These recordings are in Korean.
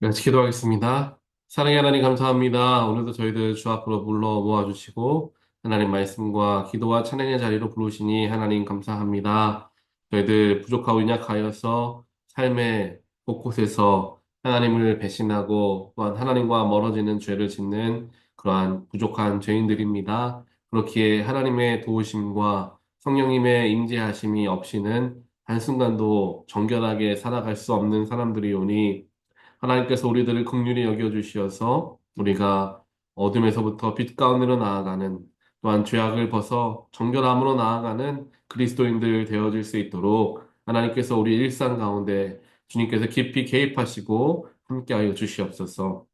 같이 기도하겠습니다. 사랑의 하나님 감사합니다. 오늘도 저희들 주 앞으로 불러 모아주시고 하나님 말씀과 기도와 찬양의 자리로 부르시니 하나님 감사합니다. 저희들 부족하고 연약하여서 삶의 곳곳에서 하나님을 배신하고 또한 하나님과 멀어지는 죄를 짓는 그러한 부족한 죄인들입니다. 그렇기에 하나님의 도우심과 성령님의 임재하심이 없이는 한순간도 정결하게 살아갈 수 없는 사람들이오니 하나님께서 우리들을 긍휼히 여겨 주시어서 우리가 어둠에서부터 빛 가운데로 나아가는 또한 죄악을 벗어 정결함으로 나아가는 그리스도인들 되어질 수 있도록 하나님께서 우리 일상 가운데 주님께서 깊이 개입하시고 함께하여 주시옵소서.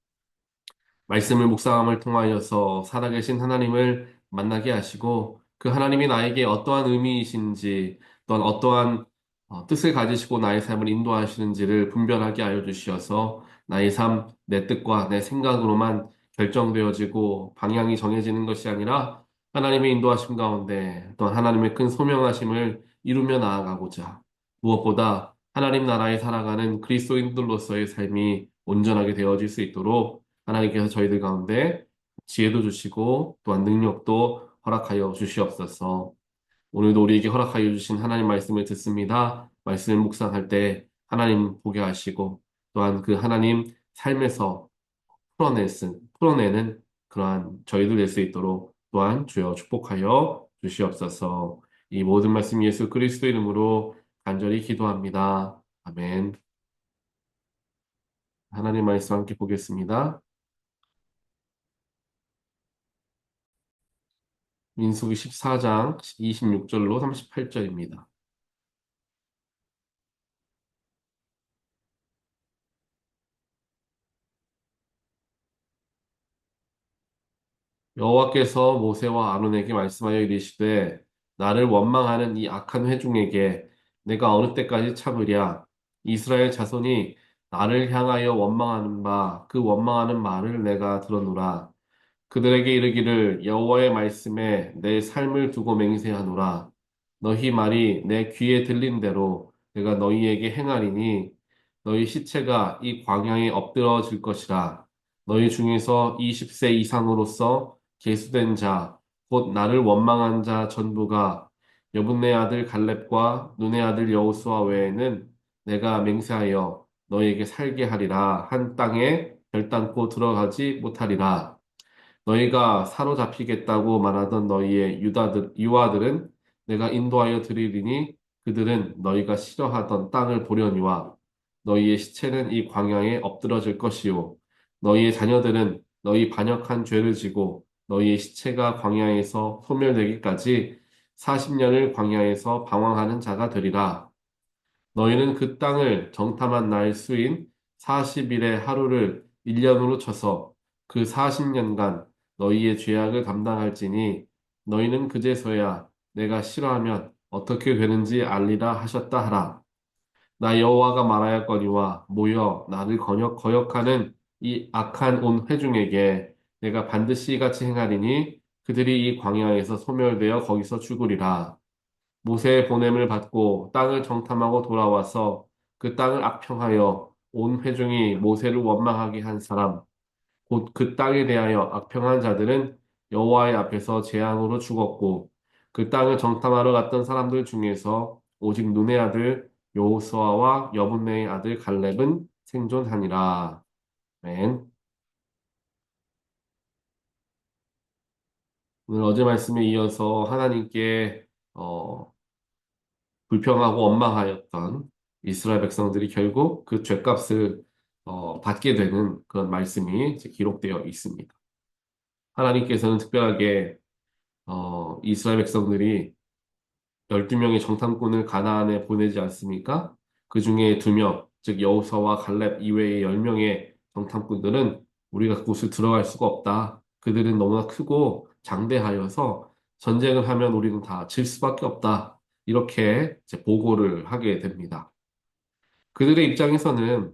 말씀을 묵상함을 통하여서 살아계신 하나님을 만나게 하시고 그 하나님이 나에게 어떠한 의미이신지 또한 어떠한 뜻을 가지시고 나의 삶을 인도하시는지를 분별하게 하여 주시어서 나의 삶, 내 뜻과 내 생각으로만 결정되어지고 방향이 정해지는 것이 아니라 하나님의 인도하심 가운데 또한 하나님의 큰 소명하심을 이루며 나아가고자 무엇보다 하나님 나라에 살아가는 그리스도인들로서의 삶이 온전하게 되어질 수 있도록 하나님께서 저희들 가운데 지혜도 주시고 또한 능력도 허락하여 주시옵소서. 오늘도 우리에게 허락하여 주신 하나님 말씀을 듣습니다. 말씀을 묵상할 때 하나님 보게 하시고 또한 그 하나님 삶에서 풀어내는 그러한 저희들 될 수 있도록 또한 주여 축복하여 주시옵소서. 이 모든 말씀 예수 그리스도 이름으로 간절히 기도합니다. 아멘. 하나님 말씀 함께 보겠습니다. 민수기 14장 26절로 38절입니다. 여호와께서 모세와 아론에게 말씀하여 이르시되 나를 원망하는 이 악한 회중에게 내가 어느 때까지 참으랴. 이스라엘 자손이 나를 향하여 원망하는 바 그 원망하는 말을 내가 들었노라. 그들에게 이르기를 여호와의 말씀에 내 삶을 두고 맹세하노라. 너희 말이 내 귀에 들린 대로 내가 너희에게 행하리니 너희 시체가 이 광야에 엎드러질 것이라. 너희 중에서 20세 이상으로서 계수된 자, 곧 나를 원망한 자 전부가 여분네 아들 갈렙과 눈의 아들 여호수아 외에는 내가 맹세하여 너희에게 살게 하리라. 한 땅에 결단코 들어가지 못하리라. 너희가 사로잡히겠다고 말하던 너희의 유아들은 내가 인도하여 드리리니 그들은 너희가 싫어하던 땅을 보려니와 너희의 시체는 이 광야에 엎드러질 것이요 너희의 자녀들은 너희 반역한 죄를 지고 너희의 시체가 광야에서 소멸되기까지 40년을 광야에서 방황하는 자가 되리라. 너희는 그 땅을 정탐한 날 수인 40일의 하루를 1년으로 쳐서 그 40년간 너희의 죄악을 감당할지니 너희는 그제서야 내가 싫어하면 어떻게 되는지 알리라 하셨다 하라. 나 여호와가 말하였거니와 모여 나를 거역하는 이 악한 온 회중에게 내가 반드시 이같이 행하리니 그들이 이 광야에서 소멸되어 거기서 죽으리라. 모세의 보냄을 받고 땅을 정탐하고 돌아와서 그 땅을 악평하여 온 회중이 모세를 원망하게 한 사람, 곧 그 땅에 대하여 악평한 자들은 여호와의 앞에서 재앙으로 죽었고 그 땅을 정탐하러 갔던 사람들 중에서 오직 눈의 아들 여호수아와 여분네의 아들 갈렙은 생존하니라. 아멘. 오늘 어제 말씀에 이어서 하나님께 불평하고 원망하였던 이스라엘 백성들이 결국 그 죄값을 받게 되는 그런 말씀이 이제 기록되어 있습니다. 하나님께서는 특별하게 이스라엘 백성들이 12명의 정탐꾼을 가나안에 보내지 않습니까? 그 중에 2명, 즉 여호수아와 갈렙 이외의 10명의 정탐꾼들은 우리가 그곳을 들어갈 수가 없다. 그들은 너무나 크고 장대하여서 전쟁을 하면 우리는 다 질 수밖에 없다. 이렇게 이제 보고를 하게 됩니다. 그들의 입장에서는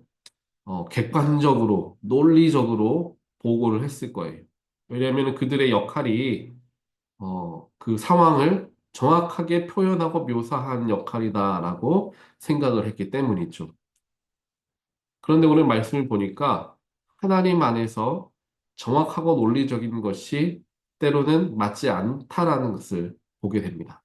객관적으로, 논리적으로 보고를 했을 거예요. 왜냐하면 그들의 역할이 그 상황을 정확하게 표현하고 묘사한 역할이다라고 생각을 했기 때문이죠. 그런데 오늘 말씀을 보니까 하나님 안에서 정확하고 논리적인 것이 때로는 맞지 않다라는 것을 보게 됩니다.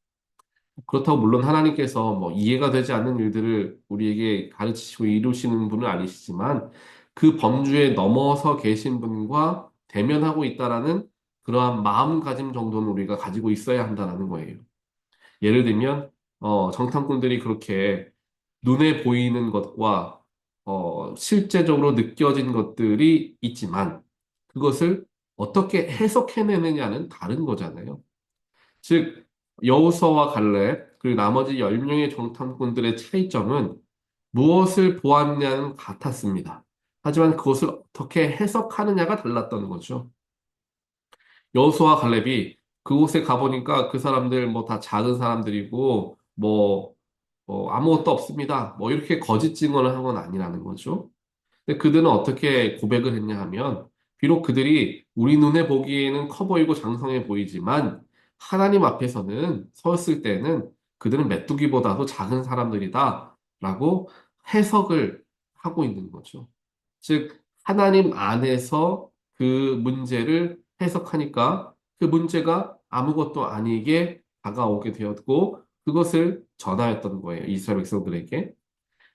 그렇다고 물론 하나님께서 뭐 이해가 되지 않는 일들을 우리에게 가르치시고 이루시는 분은 아니시지만 그 범주에 넘어서 계신 분과 대면하고 있다라는 그러한 마음가짐 정도는 우리가 가지고 있어야 한다는 거예요. 예를 들면 정탐꾼들이 그렇게 눈에 보이는 것과 실제적으로 느껴진 것들이 있지만 그것을 어떻게 해석해내느냐는 다른 거잖아요. 즉 여호수아와 갈렙 그리고 나머지 10명의 정탐꾼들의 차이점은 무엇을 보았냐는 같았습니다. 하지만 그것을 어떻게 해석하느냐가 달랐던 거죠. 여호수아와 갈렙이 그곳에 가보니까 그 사람들 뭐 다 작은 사람들이고 아무것도 없습니다. 뭐 이렇게 거짓 증언을 한 건 아니라는 거죠. 근데 그들은 어떻게 고백을 했냐 하면, 비록 그들이 우리 눈에 보기에는 커 보이고 장성해 보이지만, 하나님 앞에서는 섰을 때는 그들은 메뚜기보다도 작은 사람들이다. 라고 해석을 하고 있는 거죠. 즉, 하나님 안에서 그 문제를 해석하니까 그 문제가 아무것도 아니게 다가오게 되었고, 그것을 전하였던 거예요. 이스라엘 백성들에게.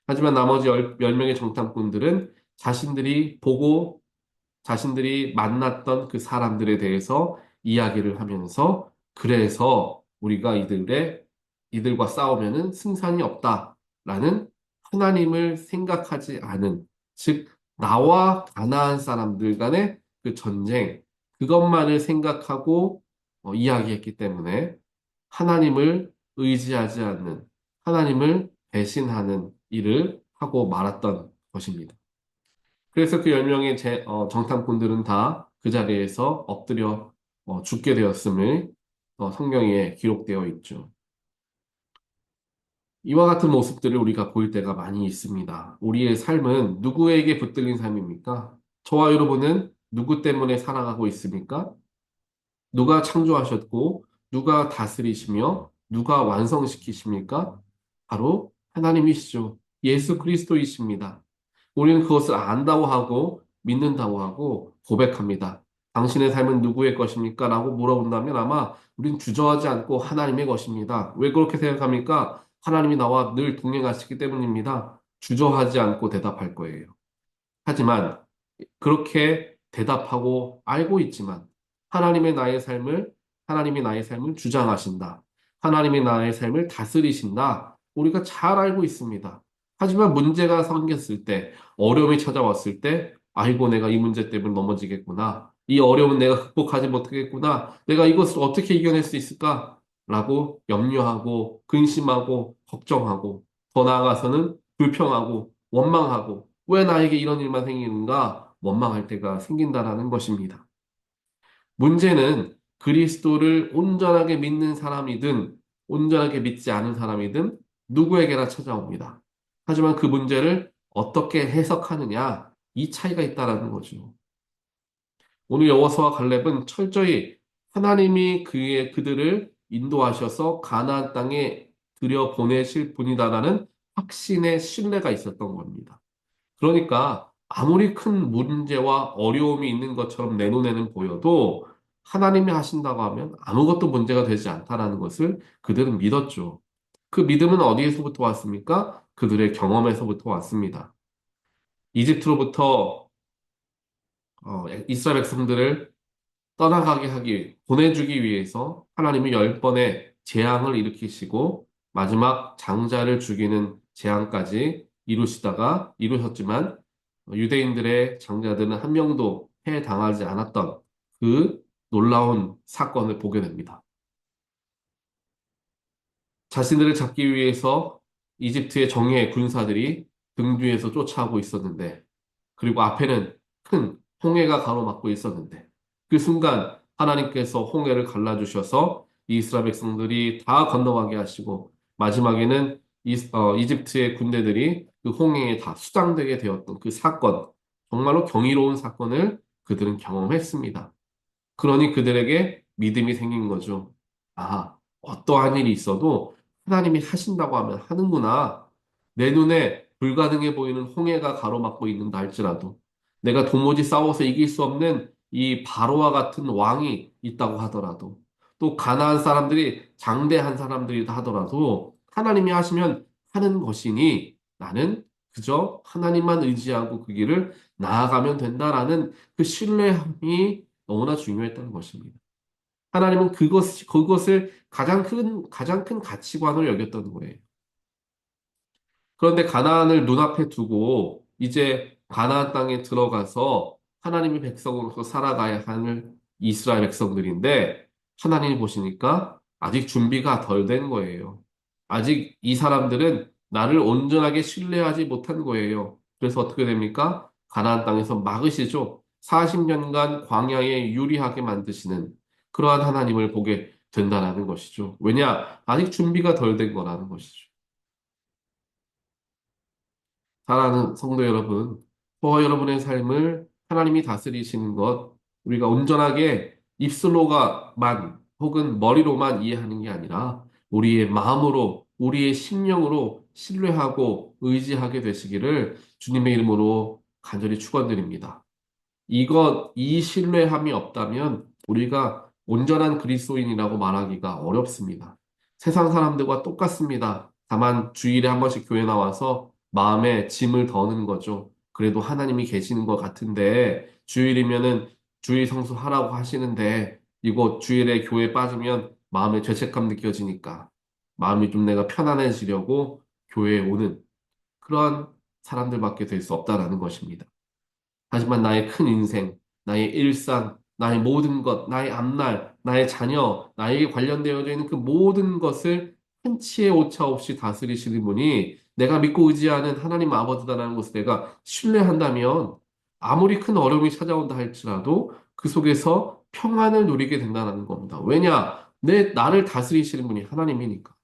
하지만 나머지 10명의 정탐꾼들은 자신들이 보고 자신들이 만났던 그 사람들에 대해서 이야기를 하면서 그래서 우리가 이들과 싸우면은 승산이 없다라는 하나님을 생각하지 않은 즉 나와 가나안 사람들 간의 그 전쟁 그것만을 생각하고 이야기했기 때문에 하나님을 의지하지 않는 하나님을 배신하는 일을 하고 말았던 것입니다. 그래서 그 10명의 정탐꾼들은 다 그 자리에서 엎드려 죽게 되었음을 성경에 기록되어 있죠. 이와 같은 모습들을 우리가 볼 때가 많이 있습니다. 우리의 삶은 누구에게 붙들린 삶입니까? 저와 여러분은 누구 때문에 살아가고 있습니까? 누가 창조하셨고, 누가 다스리시며, 누가 완성시키십니까? 바로 하나님이시죠. 예수 그리스도이십니다. 우리는 그것을 안다고 하고, 믿는다고 하고, 고백합니다. 당신의 삶은 누구의 것입니까? 라고 물어본다면 아마 우린 주저하지 않고 하나님의 것입니다. 왜 그렇게 생각합니까? 하나님이 나와 늘 동행하시기 때문입니다. 주저하지 않고 대답할 거예요. 하지만 그렇게 대답하고 알고 있지만 하나님이 나의 삶을 주장하신다. 하나님이 나의 삶을 다스리신다. 우리가 잘 알고 있습니다. 하지만 문제가 생겼을 때, 어려움이 찾아왔을 때, 아이고, 내가 이 문제 때문에 넘어지겠구나. 이 어려움은 내가 극복하지 못하겠구나. 내가 이것을 어떻게 이겨낼 수 있을까? 라고 염려하고, 근심하고, 걱정하고, 더 나아가서는 불평하고, 원망하고, 왜 나에게 이런 일만 생기는가? 원망할 때가 생긴다라는 것입니다. 문제는 그리스도를 온전하게 믿는 사람이든 온전하게 믿지 않은 사람이든 누구에게나 찾아옵니다. 하지만 그 문제를 어떻게 해석하느냐, 이 차이가 있다라는 거죠. 오늘 여호수아와 갈렙은 철저히 하나님이 그들을 인도하셔서 가나안 땅에 들여보내실 분이다라는 확신의 신뢰가 있었던 겁니다. 그러니까 아무리 큰 문제와 어려움이 있는 것처럼 내 눈에는 보여도 하나님이 하신다고 하면 아무것도 문제가 되지 않다라는 것을 그들은 믿었죠. 그 믿음은 어디에서부터 왔습니까? 그들의 경험에서부터 왔습니다. 이집트로부터 이스라엘 백성들을 떠나가게 보내주기 위해서 하나님이 10번의 재앙을 일으키시고 마지막 장자를 죽이는 재앙까지 이루셨지만 유대인들의 장자들은 한 명도 해당하지 않았던 그 놀라운 사건을 보게 됩니다. 자신들을 잡기 위해서 이집트의 정예 군사들이 등 뒤에서 쫓아오고 있었는데 그리고 앞에는 큰 홍해가 가로막고 있었는데 그 순간 하나님께서 홍해를 갈라주셔서 이스라엘 백성들이 다 건너가게 하시고 마지막에는 이집트의 군대들이 그 홍해에 다 수장되게 되었던 그 사건, 정말로 경이로운 사건을 그들은 경험했습니다. 그러니 그들에게 믿음이 생긴 거죠. 어떠한 일이 있어도 하나님이 하신다고 하면 하는구나. 내 눈에 불가능해 보이는 홍해가 가로막고 있는다 할지라도 내가 도무지 싸워서 이길 수 없는 이 바로와 같은 왕이 있다고 하더라도 또 가나안 사람들이 장대한 사람들이다 하더라도 하나님이 하시면 하는 것이니 나는 그저 하나님만 의지하고 그 길을 나아가면 된다라는 그 신뢰함이 너무나 중요했다는 것입니다. 하나님은 그것을 가장 큰 가치관으로 여겼던 거예요. 그런데 가나안을 눈앞에 두고 이제 가나안 땅에 들어가서 하나님의 백성으로서 살아가야 하는 이스라엘 백성들인데 하나님이 보시니까 아직 준비가 덜 된 거예요. 아직 이 사람들은 나를 온전하게 신뢰하지 못한 거예요. 그래서 어떻게 됩니까? 가나안 땅에서 막으시죠. 40년간 광야에 유리하게 만드시는 그러한 하나님을 보게 된다라는 것이죠. 왜냐? 아직 준비가 덜 된 거라는 것이죠. 사랑하는 성도 여러분, 저와 여러분의 삶을 하나님이 다스리시는 것, 우리가 온전하게 입술로만 혹은 머리로만 이해하는 게 아니라 우리의 마음으로, 우리의 심령으로 신뢰하고 의지하게 되시기를 주님의 이름으로 간절히 축원드립니다. 이 신뢰함이 없다면 우리가 온전한 그리스도인이라고 말하기가 어렵습니다. 세상 사람들과 똑같습니다. 다만 주일에 한 번씩 교회 나와서 마음에 짐을 더는 거죠. 그래도 하나님이 계시는 것 같은데 주일이면은 주일 성수하라고 하시는데 이거 주일에 교회 빠지면 마음에 죄책감 느껴지니까 마음이 좀 내가 편안해지려고 교회에 오는 그러한 사람들밖에 될 수 없다라는 것입니다. 하지만 나의 큰 인생, 나의 일상, 나의 모든 것, 나의 앞날, 나의 자녀, 나에게 관련되어져 있는 그 모든 것을 한치의 오차 없이 다스리시는 분이 내가 믿고 의지하는 하나님 아버지다라는 것을 내가 신뢰한다면 아무리 큰 어려움이 찾아온다 할지라도 그 속에서 평안을 누리게 된다는 겁니다. 왜냐? 나를 다스리시는 분이 하나님이니까.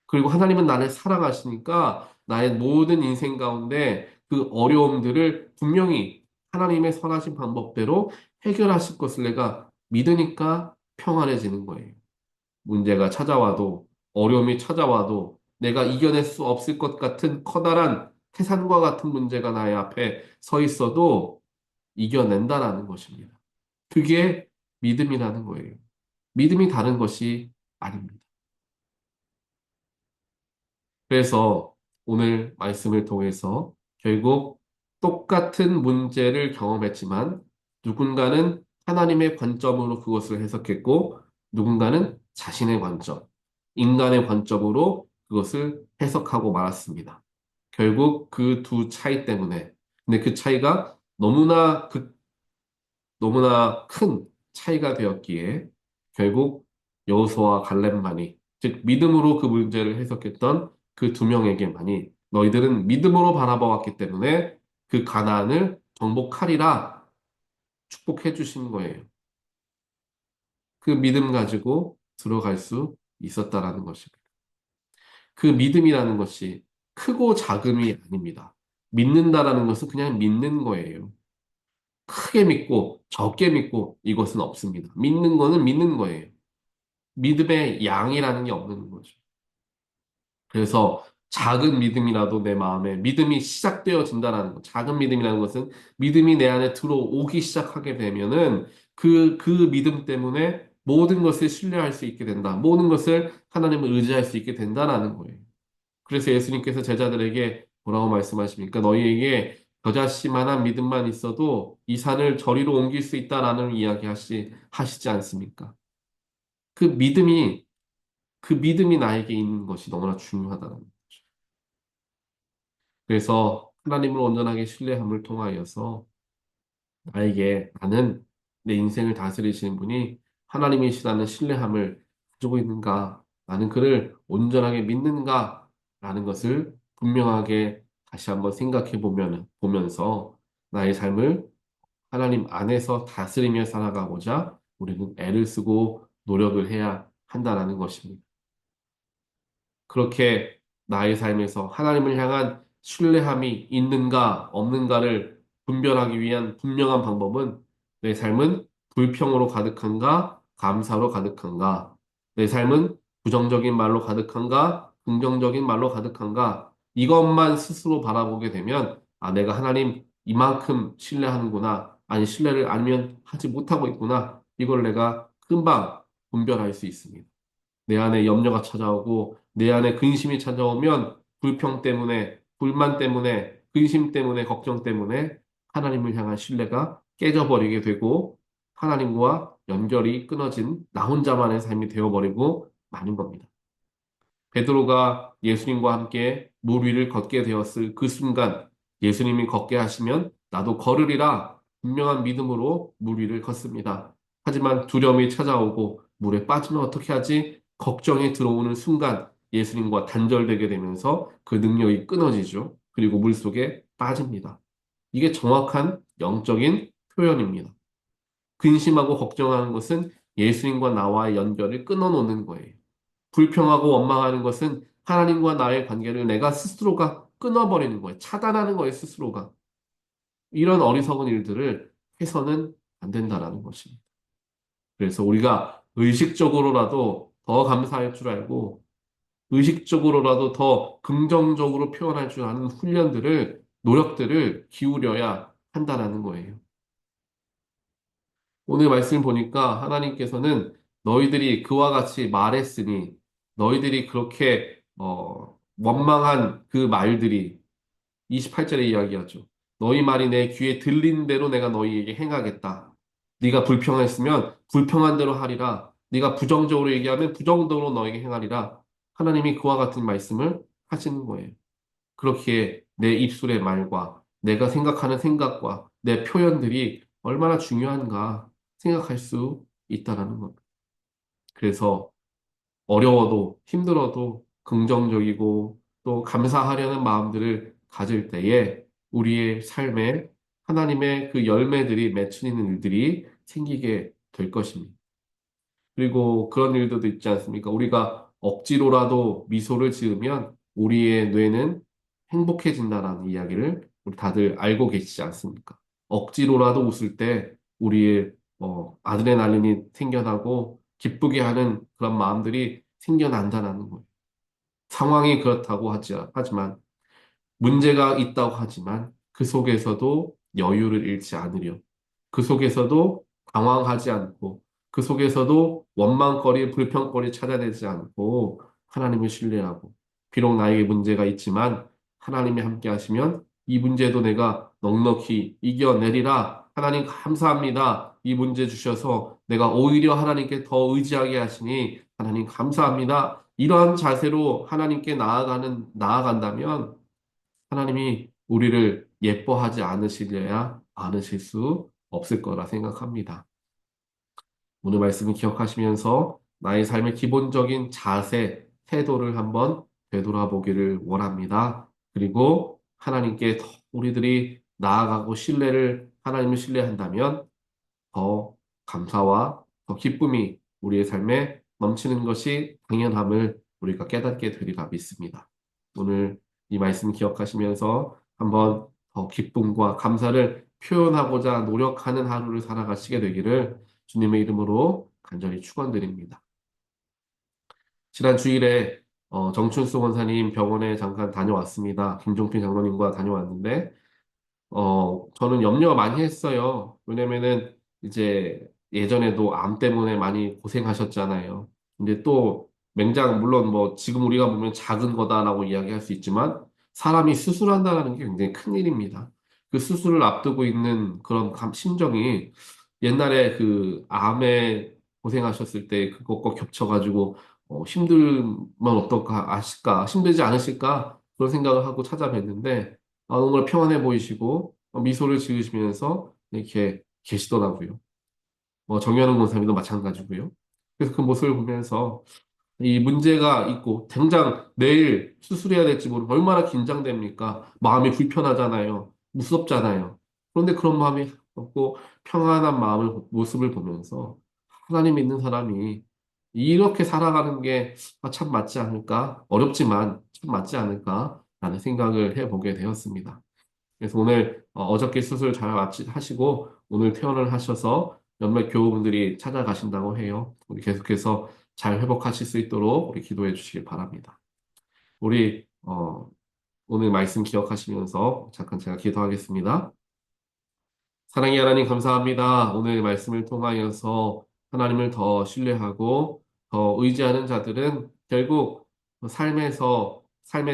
그리고 하나님은 나를 사랑하시니까 나의 모든 인생 가운데 그 어려움들을 분명히 하나님의 선하신 방법대로 해결하실 것을 내가 믿으니까 평안해지는 거예요. 문제가 찾아와도 어려움이 찾아와도 내가 이겨낼 수 없을 것 같은 커다란 태산과 같은 문제가 나의 앞에 서 있어도 이겨낸다라는 것입니다. 그게 믿음이라는 거예요. 믿음이 다른 것이 아닙니다. 그래서 오늘 말씀을 통해서 결국 똑같은 문제를 경험했지만 누군가는 하나님의 관점으로 그것을 해석했고 누군가는 자신의 관점, 인간의 관점으로 그것을 해석하고 말았습니다. 결국 그 두 차이 때문에 근데 그 차이가 너무나 큰 차이가 되었기에 결국 여호수아와 갈렙만이 즉 믿음으로 그 문제를 해석했던 그 두 명에게만이 너희들은 믿음으로 바라봐 왔기 때문에 그 가나안을 정복하리라 축복해 주신 거예요. 그 믿음 가지고 들어갈 수 있었다라는 것입니다. 그 믿음이라는 것이 크고 작음이 아닙니다. 믿는다라는 것은 그냥 믿는 거예요. 크게 믿고 적게 믿고 이것은 없습니다. 믿는 거는 믿는 거예요. 믿음의 양이라는 게 없는 거죠. 그래서 작은 믿음이라도 내 마음에 믿음이 시작되어진다는 것. 작은 믿음이라는 것은 믿음이 내 안에 들어오기 시작하게 되면은 그 믿음 때문에 모든 것을 신뢰할 수 있게 된다. 모든 것을 하나님을 의지할 수 있게 된다라는 거예요. 그래서 예수님께서 제자들에게 뭐라고 말씀하십니까? 너희에게 겨자씨만한 믿음만 있어도 이 산을 저리로 옮길 수 있다라는 이야기 하시지 않습니까? 그 믿음이 그 믿음이 나에게 있는 것이 너무나 중요하다는 거죠. 그래서 하나님을 온전하게 신뢰함을 통하여서 나는 내 인생을 다스리시는 분이 하나님이시라는 신뢰함을 가지고 있는가? 나는 그를 온전하게 믿는가? 라는 것을 분명하게 다시 한번 보면서 나의 삶을 하나님 안에서 다스리며 살아가고자 우리는 애를 쓰고 노력을 해야 한다라는 것입니다. 그렇게 나의 삶에서 하나님을 향한 신뢰함이 있는가 없는가를 분별하기 위한 분명한 방법은 내 삶은 불평으로 가득한가 감사로 가득한가 내 삶은 부정적인 말로 가득한가 긍정적인 말로 가득한가 이것만 스스로 바라보게 되면, 아, 내가 하나님 이만큼 신뢰하는구나. 아니, 신뢰를 아니면 하지 못하고 있구나. 이걸 내가 금방 분별할 수 있습니다. 내 안에 염려가 찾아오고, 내 안에 근심이 찾아오면, 불평 때문에, 불만 때문에, 근심 때문에, 걱정 때문에 하나님을 향한 신뢰가 깨져버리게 되고, 하나님과 연결이 끊어진 나 혼자만의 삶이 되어버리고 마는 겁니다. 베드로가 예수님과 함께 물 위를 걷게 되었을 그 순간 예수님이 걷게 하시면 나도 걸으리라 분명한 믿음으로 물 위를 걷습니다. 하지만 두려움이 찾아오고 물에 빠지면 어떻게 하지? 걱정이 들어오는 순간 예수님과 단절되게 되면서 그 능력이 끊어지죠. 그리고 물속에 빠집니다. 이게 정확한 영적인 표현입니다. 근심하고 걱정하는 것은 예수님과 나와의 연결을 끊어놓는 거예요. 불평하고 원망하는 것은 하나님과 나의 관계를 내가 스스로가 끊어버리는 거예요. 차단하는 거예요, 스스로가. 이런 어리석은 일들을 해서는 안 된다라는 것입니다. 그래서 우리가 의식적으로라도 더 감사할 줄 알고, 의식적으로라도 더 긍정적으로 표현할 줄 아는 훈련들을, 노력들을 기울여야 한다라는 거예요. 오늘 말씀 보니까 하나님께서는 너희들이 그와 같이 말했으니 너희들이 그렇게 원망한 그 말들이 28절에 이야기하죠. 너희 말이 내 귀에 들린 대로 내가 너희에게 행하겠다. 네가 불평했으면 불평한 대로 하리라. 네가 부정적으로 얘기하면 부정적으로 너에게 행하리라. 하나님이 그와 같은 말씀을 하시는 거예요. 그렇기에 내 입술의 말과 내가 생각하는 생각과 내 표현들이 얼마나 중요한가 생각할 수 있다라는 겁니다. 그래서 어려워도 힘들어도 긍정적이고 또 감사하려는 마음들을 가질 때에 우리의 삶에 하나님의 그 열매들이 맺히는 일들이 생기게 될 것입니다. 그리고 그런 일들도 있지 않습니까? 우리가 억지로라도 미소를 지으면 우리의 뇌는 행복해진다라는 이야기를 우리 다들 알고 계시지 않습니까? 억지로라도 웃을 때 우리의 아드레날린이 생겨나고 기쁘게 하는 그런 마음들이 생겨난다는 거예요. 상황이 그렇다고 하지만 문제가 있다고 하지만 그 속에서도 여유를 잃지 않으려. 그 속에서도 당황하지 않고 그 속에서도 원망거리, 불평거리 찾아내지 않고 하나님을 신뢰하고 비록 나에게 문제가 있지만 하나님이 함께 하시면 이 문제도 내가 넉넉히 이겨내리라. 하나님 감사합니다. 이 문제 주셔서 내가 오히려 하나님께 더 의지하게 하시니 하나님 감사합니다. 이러한 자세로 하나님께 나아간다면 하나님이 우리를 예뻐하지 않으시려야 않으실 수 없을 거라 생각합니다. 오늘 말씀을 기억하시면서 나의 삶의 기본적인 자세, 태도를 한번 되돌아보기를 원합니다. 그리고 하나님께 더 우리들이 나아가고 하나님을 신뢰한다면 더 감사와 더 기쁨이 우리의 삶에 넘치는 것이 당연함을 우리가 깨닫게 되리라 믿습니다. 오늘 이 말씀 기억하시면서 한번 더 기쁨과 감사를 표현하고자 노력하는 하루를 살아가시게 되기를 주님의 이름으로 간절히 축원드립니다. 지난 주일에 정춘수 원사님 병원에 잠깐 다녀왔습니다. 김종필 장로님과 다녀왔는데 저는 염려 많이 했어요. 왜냐면은 이제 예전에도 암 때문에 많이 고생하셨잖아요. 근데 또 물론 뭐 지금 우리가 보면 작은 거다라고 이야기할 수 있지만 사람이 수술한다는 게 굉장히 큰 일입니다. 그 수술을 앞두고 있는 그런 심정이 옛날에 그 암에 고생하셨을 때 그것과 겹쳐가지고 힘들면 어떨까 아실까 힘들지 않으실까 그런 생각을 하고 찾아뵀는데 정말 평안해 보이시고 미소를 지으시면서 이렇게 계시더라고요. 정현웅 원사님도 마찬가지고요. 그래서 그 모습을 보면서 이 문제가 있고 당장 내일 수술해야 될지 모르면 얼마나 긴장됩니까? 마음이 불편하잖아요. 무섭잖아요. 그런데 그런 마음이 없고 평안한 모습을 보면서 하나님 믿는 사람이 이렇게 살아가는 게 참 맞지 않을까? 어렵지만 참 맞지 않을까라는 생각을 해보게 되었습니다. 그래서 오늘 어저께 수술 잘 하시고 오늘 퇴원을 하셔서 몇몇 교우분들이 찾아가신다고 해요. 우리 계속해서 잘 회복하실 수 있도록 우리 기도해 주시길 바랍니다. 우리 오늘 말씀 기억하시면서 잠깐 제가 기도하겠습니다. 사랑의 하나님 감사합니다. 오늘 말씀을 통하여서 하나님을 더 신뢰하고 더 의지하는 자들은 결국 삶의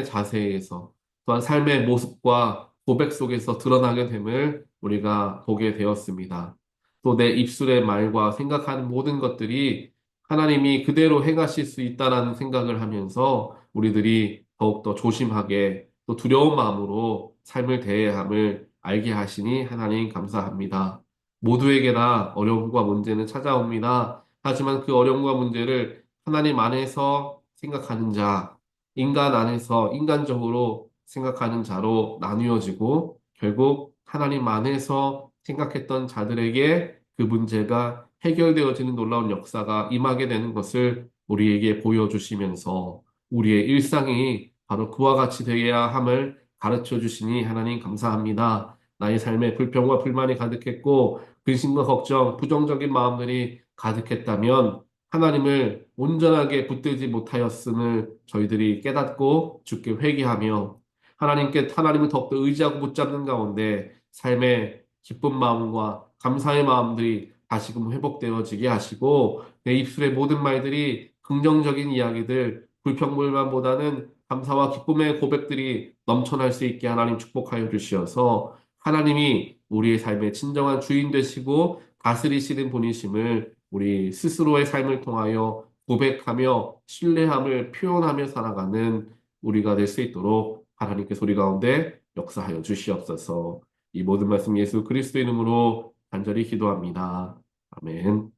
자세에서 또한 삶의 모습과 고백 속에서 드러나게 됨을 우리가 보게 되었습니다. 또 내 입술의 말과 생각하는 모든 것들이 하나님이 그대로 행하실 수 있다라는 생각을 하면서 우리들이 더욱더 조심하게 또 두려운 마음으로 삶을 대해야 함을 알게 하시니 하나님 감사합니다. 모두에게나 어려움과 문제는 찾아옵니다. 하지만 그 어려움과 문제를 하나님 안에서 생각하는 자, 인간 안에서 인간적으로 생각하는 자로 나뉘어지고 결국 하나님 안에서 생각했던 자들에게 그 문제가 해결되어지는 놀라운 역사가 임하게 되는 것을 우리에게 보여주시면서 우리의 일상이 바로 그와 같이 되어야 함을 가르쳐 주시니 하나님 감사합니다. 나의 삶에 불평과 불만이 가득했고 근심과 걱정, 부정적인 마음들이 가득했다면 하나님을 온전하게 붙들지 못하였음을 저희들이 깨닫고 주께 회개하며 하나님을 더욱더 의지하고 붙잡는 가운데 삶의 기쁜 마음과 감사의 마음들이 다시금 회복되어지게 하시고 내 입술의 모든 말들이 긍정적인 이야기들, 불평불만보다는 감사와 기쁨의 고백들이 넘쳐날 수 있게 하나님 축복하여 주시어서 하나님이 우리의 삶의 진정한 주인 되시고 다스리시는 분이심을 우리 스스로의 삶을 통하여 고백하며 신뢰함을 표현하며 살아가는 우리가 될 수 있도록 하나님께서 우리 가운데 역사하여 주시옵소서. 이 모든 말씀 예수 그리스도 이름으로 간절히 기도합니다. 아멘.